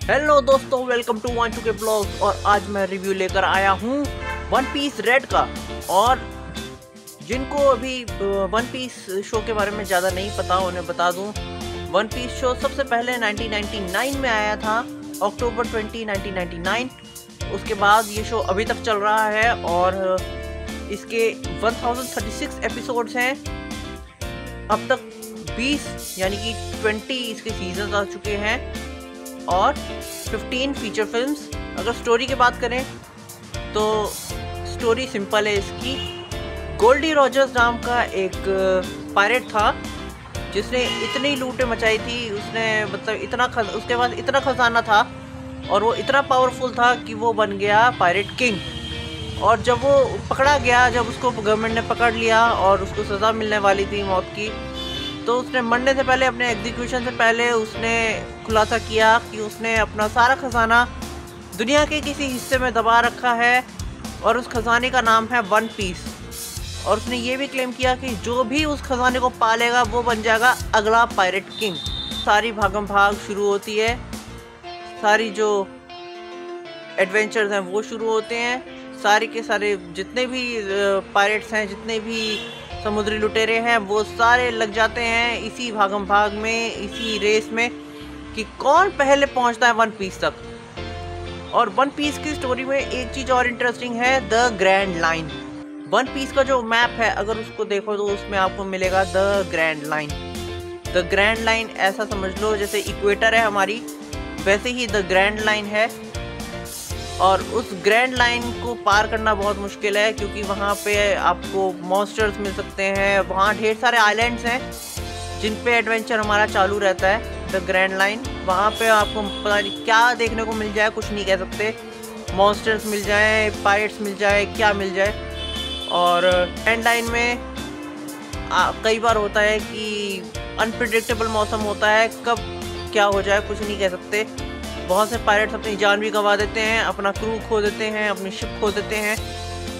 Hello दोस्तों, welcome to one two के blogs. और आज मैं रिव्यू लेकर आया हूँ वन पीस रेड का। और जिनको अभी वन पीस शो के बारे में ज़्यादा नहीं पता उन्हें बता दूँ, वन पीस शो सबसे पहले 1999 में आया था, अक्टूबर 20, 1999। उसके बाद ये शो अभी तक चल रहा है और इसके 1036 एपिसोड्स हैं। अब तक 20 यानी कि 20 इसके सीजन आ चुके हैं और 15 फीचर फिल्म्स। अगर स्टोरी की बात करें तो स्टोरी सिंपल है इसकी। गोल्डी रॉजर्स नाम का एक पायरेट था जिसने इतनी लूटें मचाई थी, उसने मतलब उसके पास इतना खजाना था और वो इतना पावरफुल था कि वो बन गया पायरेट किंग। और जब वो पकड़ा गया, जब उसको गवर्नमेंट ने पकड़ लिया और उसको सज़ा मिलने वाली थी मौत की, तो उसने मरने से पहले, अपने एग्जीक्यूशन से पहले उसने खुलासा किया कि उसने अपना सारा खजाना दुनिया के किसी हिस्से में दबा रखा है और उस खजाने का नाम है वन पीस। और उसने ये भी क्लेम किया कि जो भी उस खजाने को पालेगा वो बन जाएगा अगला पायरेट किंग। सारी भागम भाग शुरू होती है, सारी जो एडवेंचर्स हैं वो शुरू होते हैं। सारे के सारे जितने भी पायरेट्स हैं, जितने भी समुद्री लुटेरे हैं, वो सारे लग जाते हैं इसी भागम भाग में, इसी रेस में कि कौन पहले पहुंचता है वन पीस तक। और वन पीस की स्टोरी में एक चीज़ और इंटरेस्टिंग है, the grand line. One piece का जो मैप है, अगर उसको देखो तो उसमें आपको मिलेगा the grand line. The grand line ऐसा समझ लो जैसे इक्वेटर है हमारी, वैसे ही द ग्रैंड लाइन है। और उस ग्रैंड लाइन को पार करना बहुत मुश्किल है क्योंकि वहाँ पे आपको मॉन्स्टर्स मिल सकते हैं। वहाँ ढेर सारे आइलैंड्स हैं जिन पे एडवेंचर हमारा चालू रहता है। द ग्रैंड लाइन, वहाँ पे आपको पता नहीं क्या देखने को मिल जाए, कुछ नहीं कह सकते। मॉन्स्टर्स मिल जाए, पायरेट्स मिल जाए, क्या मिल जाए। और ग्रैंड लाइन में कई बार होता है कि अनप्रिडिक्टेबल मौसम होता है, कब क्या हो जाए कुछ नहीं कह सकते। बहुत से पायरेट्स अपनी जान भी गंवा देते हैं, अपना क्रू खो देते हैं, अपनी शिप खो देते हैं।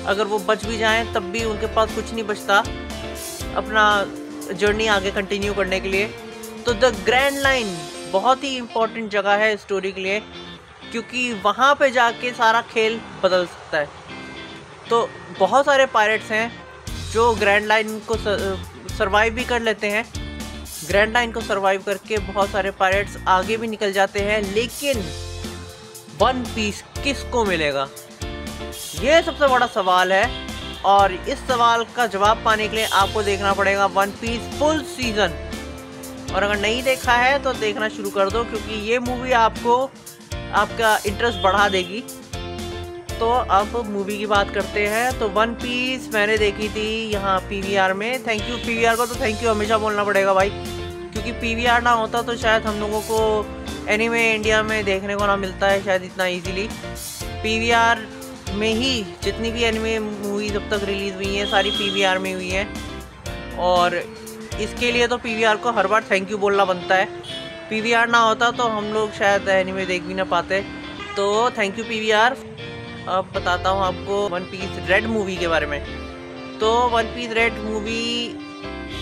अगर वो बच भी जाएं तब भी उनके पास कुछ नहीं बचता अपना जर्नी आगे कंटिन्यू करने के लिए। तो द ग्रैंड लाइन बहुत ही इम्पोर्टेंट जगह है स्टोरी के लिए क्योंकि वहाँ पे जाके सारा खेल बदल सकता है। तो बहुत सारे पायरेट्स हैं जो ग्रैंड लाइन को सरवाइव भी कर लेते हैं। ग्रैंड लाइन को सरवाइव करके बहुत सारे पायरेट्स आगे भी निकल जाते हैं, लेकिन वन पीस किसको मिलेगा, ये सबसे बड़ा सवाल है। और इस सवाल का जवाब पाने के लिए आपको देखना पड़ेगा वन पीस फुल सीजन। और अगर नहीं देखा है तो देखना शुरू कर दो क्योंकि ये मूवी आपको आपका इंटरेस्ट बढ़ा देगी। तो अब मूवी की बात करते हैं। तो वन पीस मैंने देखी थी यहाँ पीवीआर में। थैंक यू पीवीआर को, तो थैंक यू हमेशा बोलना पड़ेगा भाई, क्योंकि पीवीआर ना होता तो शायद हम लोगों को एनीमे इंडिया में देखने को ना मिलता है शायद इतना इजीली। पीवीआर में ही जितनी भी एनीमे मूवीज अब तक रिलीज़ हुई हैं सारी पीवीआर में हुई हैं और इसके लिए तो पीवीआर को हर बार थैंक यू बोलना बनता है। पीवीआर ना होता तो हम लोग शायद एनीमे देख भी ना पाते। तो थैंक यू पीवीआर। अब बताता हूँ आपको वन पीस रेड मूवी के बारे में। तो वन पीस रेड मूवी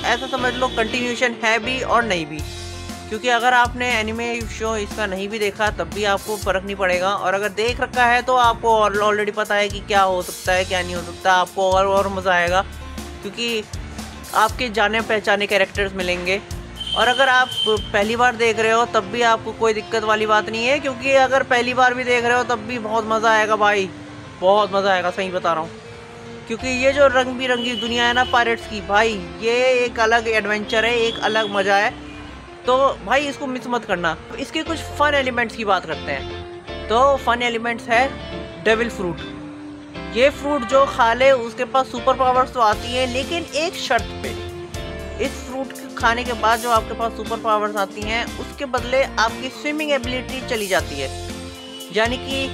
ऐसा समझ लो कंटिन्यूशन है भी और नहीं भी, क्योंकि अगर आपने एनिमे शो इसका नहीं भी देखा तब भी आपको फ़र्क नहीं पड़ेगा। और अगर देख रखा है तो आपको ऑलरेडी पता है कि क्या हो सकता है क्या नहीं हो सकता, आपको और मज़ा आएगा क्योंकि आपके जाने पहचाने कैरेक्टर्स मिलेंगे। और अगर आप पहली बार देख रहे हो तब भी आपको कोई दिक्कत वाली बात नहीं है, क्योंकि अगर पहली बार भी देख रहे हो तब भी बहुत मज़ा आएगा भाई, बहुत मज़ा आएगा, सही बता रहा हूँ। क्योंकि ये जो रंग बिरंगी दुनिया है ना पायरेट्स की, भाई ये एक अलग एडवेंचर है, एक अलग मज़ा है। तो भाई इसको मिस मत करना। इसके कुछ फ़न एलिमेंट्स की बात करते हैं। तो फ़न एलिमेंट्स है डेविल फ्रूट। ये फ्रूट जो खा ले उसके पास सुपर पावर्स तो आती हैं, लेकिन एक शर्त पे। इस फ्रूट खाने के बाद जो आपके पास सुपर पावर्स आती हैं उसके बदले आपकी स्विमिंग एबिलिटी चली जाती है। यानी कि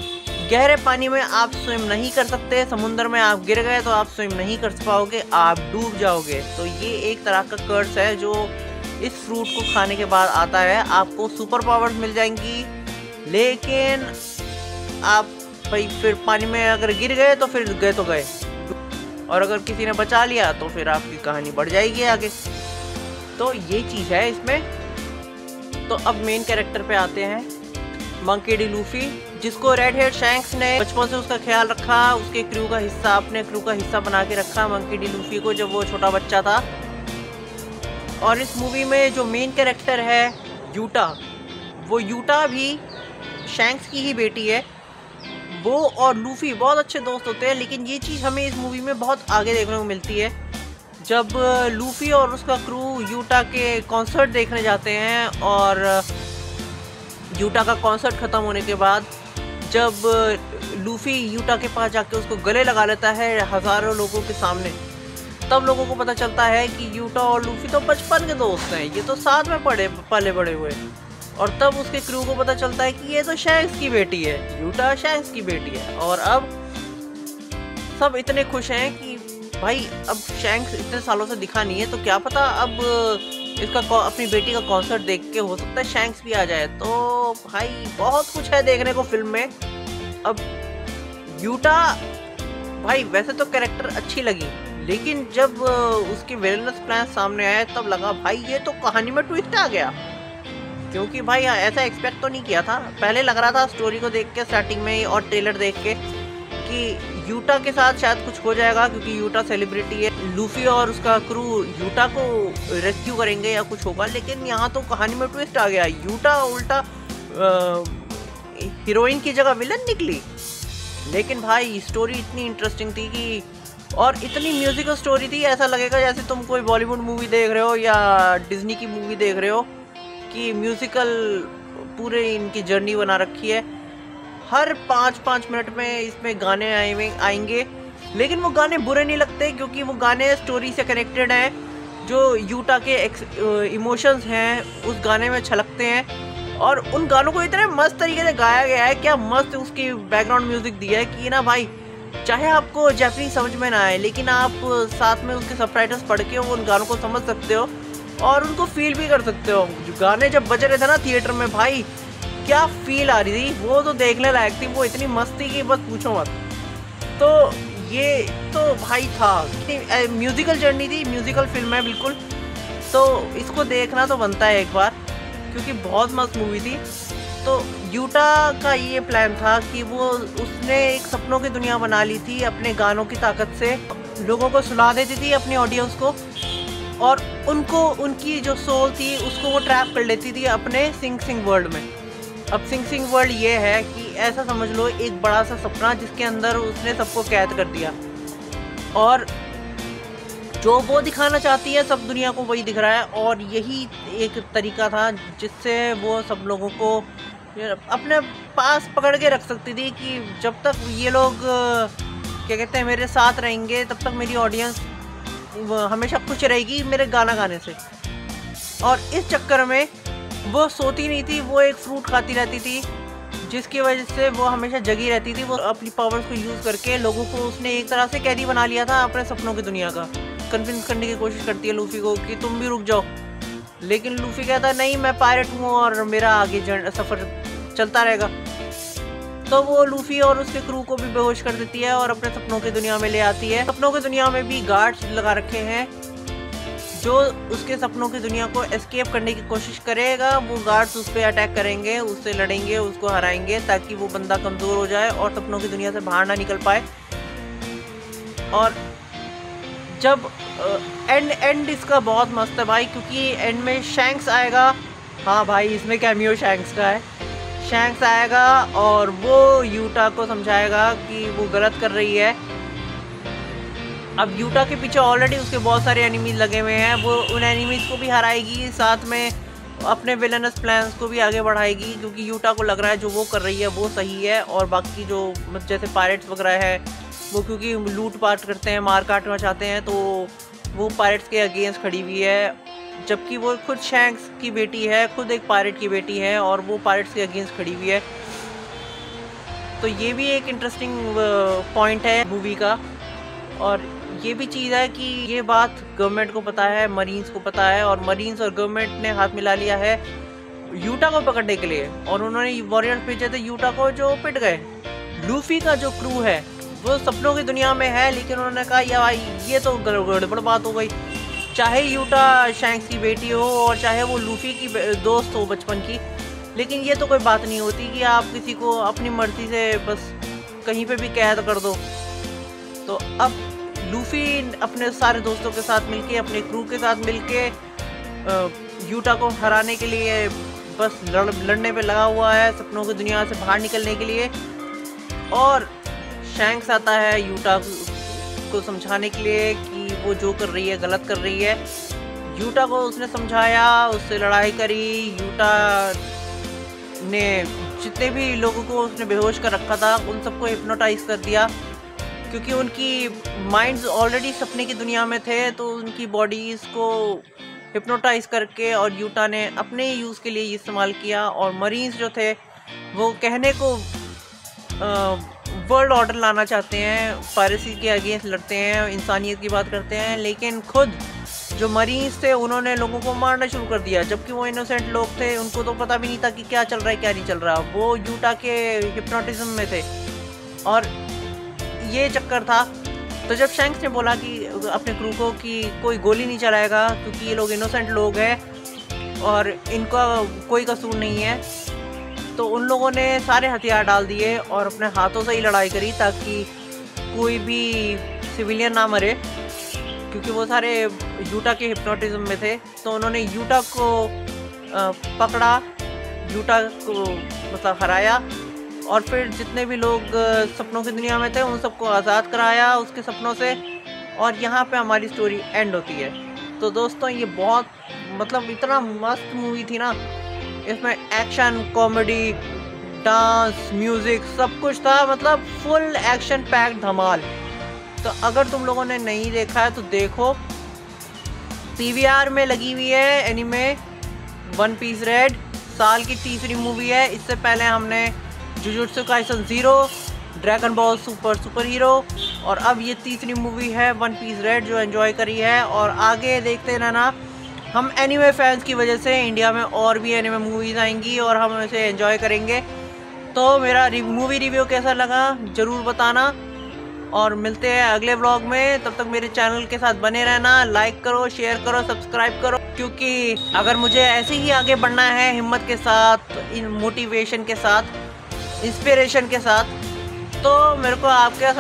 गहरे पानी में आप स्विम नहीं कर सकते, समुद्र में आप गिर गए तो आप स्विम नहीं कर पाओगे, आप डूब जाओगे। तो ये एक तरह का कर्स है जो इस फ्रूट को खाने के बाद आता है। आपको सुपर पावर्स मिल जाएंगी, लेकिन आप भाई फिर पानी में अगर गिर गए तो फिर गए तो गए, और अगर किसी ने बचा लिया तो फिर आपकी कहानी बढ़ जाएगी आगे। तो ये चीज़ है इसमें। तो अब मेन कैरेक्टर पे आते हैं। मंकी डी लूफी, जिसको रेड हेड शैंक्स ने बचपन से उसका ख्याल रखा, उसके क्रू का हिस्सा, अपने क्रू का हिस्सा बना के रखा मंकी डी लूफी को जब वो छोटा बच्चा था। और इस मूवी में जो मेन कैरेक्टर है यूटा, वो यूटा भी शैंक्स की ही बेटी है। वो और लूफी बहुत अच्छे दोस्त होते हैं, लेकिन ये चीज़ हमें इस मूवी में बहुत आगे देखने को मिलती है जब लूफी और उसका क्रू यूटा के कॉन्सर्ट देखने जाते हैं। और यूटा का कॉन्सर्ट ख़त्म होने के बाद जब लूफी यूटा के पास जाके उसको गले लगा लेता है हज़ारों लोगों के सामने, तब लोगों को पता चलता है कि यूटा और लूफी तो बचपन के दोस्त हैं, ये तो साथ में पले बड़े हुए। और तब उसके क्रू को पता चलता है कि ये तो शैंक्स की बेटी है, यूटा शैंक्स की बेटी है। और अब सब इतने खुश हैं कि भाई अब शैंक्स इतने सालों से दिखा नहीं है, तो क्या पता अब इसका अपनी बेटी का कॉन्सर्ट देख के हो सकता है शैंक्स भी आ जाए। तो भाई बहुत कुछ है देखने को फिल्म में। अब यूटा भाई वैसे तो कैरेक्टर अच्छी लगी, लेकिन जब उसके विलेनस प्लान सामने आए तब लगा भाई ये तो कहानी में ट्विस्ट आ गया, क्योंकि भाई ऐसा एक्सपेक्ट तो नहीं किया था। पहले लग रहा था स्टोरी को देख के स्टार्टिंग में और ट्रेलर देख के कि यूटा के साथ शायद कुछ हो जाएगा, क्योंकि यूटा सेलिब्रिटी है, लूफी और उसका क्रू यूटा को रेस्क्यू करेंगे या कुछ होगा। लेकिन यहाँ तो कहानी में ट्विस्ट आ गया, यूटा उल्टा हीरोइन की जगह विलन निकली। लेकिन भाई स्टोरी इतनी इंटरेस्टिंग थी कि, और इतनी म्यूजिकल स्टोरी थी, ऐसा लगेगा जैसे तुम कोई बॉलीवुड मूवी देख रहे हो या डिज्नी की मूवी देख रहे हो, कि म्यूजिकल पूरे इनकी जर्नी बना रखी है। हर 5-5 मिनट में इसमें गाने आएंगे, लेकिन वो गाने बुरे नहीं लगते, क्योंकि वो गाने स्टोरी से कनेक्टेड हैं। जो यूटा के इमोशंस हैं उस गाने में छलकते हैं, और उन गानों को इतने मस्त तरीके से गाया गया है, क्या मस्त उसकी बैकग्राउंड म्यूजिक दिया है कि ना भाई, चाहे आपको जापानीज समझ में ना आए, लेकिन आप साथ में उसके सबटाइटल्स पढ़ के उन गानों को समझ सकते हो और उनको फील भी कर सकते हो। जो गाने जब बज रहे थे ना थिएटर में, भाई क्या फील आ रही थी, वो तो देखने लायक थी। वो इतनी मस्ती की बस पूछो मत। तो ये तो भाई था, म्यूजिकल जर्नी थी, म्यूजिकल फिल्म है बिल्कुल। तो इसको देखना तो बनता है एक बार, क्योंकि बहुत मस्त मूवी थी। तो यूटा का ये प्लान था कि वो उसने एक सपनों की दुनिया बना ली थी अपने गानों की ताकत से, लोगों को सुला देती थी अपनी ऑडियंस को, और उनको उनकी जो सोल थी उसको वो ट्रैप कर लेती थी अपने सिंग वर्ल्ड में। अब सिंग वर्ल्ड ये है कि ऐसा समझ लो एक बड़ा सा सपना जिसके अंदर उसने सबको कैद कर दिया, और जो वो दिखाना चाहती है सब दुनिया को वही दिख रहा है। और यही एक तरीका था जिससे वो सब लोगों को अपने पास पकड़ के रख सकती थी कि जब तक ये लोग क्या कहते हैं मेरे साथ रहेंगे, तब तक मेरी ऑडियंस हमेशा खुश रहेगी मेरे गाना गाने से। और इस चक्कर में वो सोती नहीं थी, वो एक फ्रूट खाती रहती थी, जिसकी वजह से वो हमेशा जगी रहती थी। वो अपनी पावर्स को यूज़ करके लोगों को उसने एक तरह से कैदी बना लिया था अपने सपनों की दुनिया का। कन्विंस करने की कोशिश करती है लूफी को कि तुम भी रुक जाओ, लेकिन लूफी कहता है नहीं, मैं पायरेट हूँ और मेरा आगे सफ़र चलता रहेगा। तो वो लूफी और उसके क्रू को भी बेहोश कर देती है और अपने सपनों की दुनिया में ले आती है। सपनों की दुनिया में भी गार्ड्स लगा रखे हैं, जो उसके सपनों की दुनिया को एस्केप करने की कोशिश करेगा, वो गार्ड्स उस पर अटैक करेंगे, उससे लड़ेंगे, उसको हराएंगे, ताकि वो बंदा कमज़ोर हो जाए और सपनों की दुनिया से बाहर ना निकल पाए। और जब एंड इसका बहुत मस्त है भाई, क्योंकि एंड में शैंक्स आएगा। हाँ भाई, इसमें कैमियो शैंक्स का है। शैंक्स आएगा और वो यूटा को समझाएगा कि वो गलत कर रही है। अब यूटा के पीछे ऑलरेडी उसके बहुत सारे एनिमीज लगे हुए हैं, वो उन एनिमीज को भी हराएगी, साथ में अपने विलेनस प्लान्स को भी आगे बढ़ाएगी, क्योंकि यूटा को लग रहा है जो वो कर रही है वो सही है। और बाकी जो जैसे पायरेट्स वगैरह है, वो क्योंकि लूट पाट करते हैं, मार काट मचाते हैं, तो वो पायरेट्स के अगेंस्ट खड़ी हुई है। जबकि वो खुद शैंक्स की बेटी है, खुद एक पायरेट की बेटी है, और वो पायरेट्स के अगेंस्ट खड़ी हुई है। तो ये भी एक इंटरेस्टिंग पॉइंट है मूवी का। और ये भी चीज़ है कि ये बात गवर्नमेंट को पता है, मरीन्स को पता है, और मरीन्स और गवर्नमेंट ने हाथ मिला लिया है यूटा को पकड़ने के लिए, और उन्होंने वॉरियर्स भेजे थे यूटा को जो पिट गए। लूफी का जो क्रू है वो सपनों की दुनिया में है, लेकिन उन्होंने कहा या भाई ये तो गड़बड़ बात हो गई। चाहे यूटा शैंक्स की बेटी हो और चाहे वो लूफी की दोस्त हो बचपन की, लेकिन ये तो कोई बात नहीं होती कि आप किसी को अपनी मर्जी से बस कहीं पे भी कैद कर दो। तो अब लूफी अपने सारे दोस्तों के साथ मिलके, अपने क्रू के साथ मिलके यूटा को हराने के लिए बस लड़ने पे लगा हुआ है, सपनों की दुनिया से बाहर निकलने के लिए। और शैंक्स आता है यूटा को समझाने के लिए कि वो जो कर रही है गलत कर रही है। यूटा को उसने समझाया, उससे लड़ाई करी। यूटा ने जितने भी लोगों को उसने बेहोश कर रखा था उन सबको हिप्नोटाइज कर दिया, क्योंकि उनकी माइंड्स ऑलरेडी सपने की दुनिया में थे, तो उनकी बॉडीज़ को हिप्नोटाइज करके और यूटा ने अपने यूज़ के लिए इस्तेमाल किया। और मरीन्स जो थे वो कहने को वर्ल्ड ऑर्डर लाना चाहते हैं, पायरेसी के अगेंस्ट लड़ते हैं, इंसानियत की बात करते हैं, लेकिन खुद जो मरीन्स थे उन्होंने लोगों को मारना शुरू कर दिया, जबकि वो इनोसेंट लोग थे, उनको तो पता भी नहीं था कि क्या चल रहा है क्या नहीं चल रहा। वो यूटा के हिप्नोटिज्म में थे और ये चक्कर था। तो जब शैंक्स ने बोला कि अपने क्रू को कि कोई गोली नहीं चलाएगा क्योंकि ये लोग इनोसेंट लोग हैं और इनका कोई कसूर नहीं है, तो उन लोगों ने सारे हथियार डाल दिए और अपने हाथों से ही लड़ाई करी ताकि कोई भी सिविलियन ना मरे, क्योंकि वो सारे यूटा के हिप्नोटिज्म में थे। तो उन्होंने यूटा को पकड़ा, यूटा को मतलब हराया, और फिर जितने भी लोग सपनों की दुनिया में थे उन सबको आज़ाद कराया उसके सपनों से। और यहाँ पे हमारी स्टोरी एंड होती है। तो दोस्तों ये बहुत मतलब इतना मस्त मूवी थी ना, इसमें एक्शन, कॉमेडी, डांस, म्यूज़िक सब कुछ था, मतलब फुल एक्शन पैक्ड धमाल। तो अगर तुम लोगों ने नहीं देखा है तो देखो, PVR में लगी हुई है एनिमे वन पीस रेड, साल की तीसरी मूवी है। इससे पहले हमने jujutsu Kaisen 0, dragon ball super hero, और अब ये तीसरी मूवी है वन पीस रेड जो एंजॉय करी है। और आगे देखते रहना, हम एनिमे फैंस की वजह से इंडिया में और भी एनिमे मूवीज़ आएंगी और हम इसे एंजॉय करेंगे। तो मेरा मूवी रिव्यू कैसा लगा ज़रूर बताना, और मिलते हैं अगले व्लॉग में। तब तक मेरे चैनल के साथ बने रहना, लाइक करो, शेयर करो, सब्सक्राइब करो, क्योंकि अगर मुझे ऐसे ही आगे बढ़ना है हिम्मत के साथ, इन मोटिवेशन के साथ, इंस्पिरेशन के साथ, तो मेरे को आपका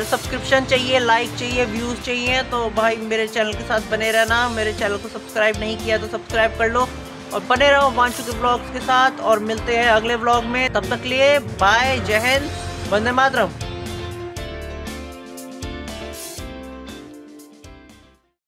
सब्सक्रिप्शन चाहिए, लाइक चाहिए, व्यूज़ चाहिए। तो भाई मेरे चैनल के साथ बने रहना। मेरे चैनल को सब्सक्राइब नहीं किया तो सब्सक्राइब कर लो और बने रहो वांशु के ब्लॉग्स के साथ। और मिलते हैं अगले व्लॉग में, तब तक लिए बाय, जय हिंद, वंदे मातरम।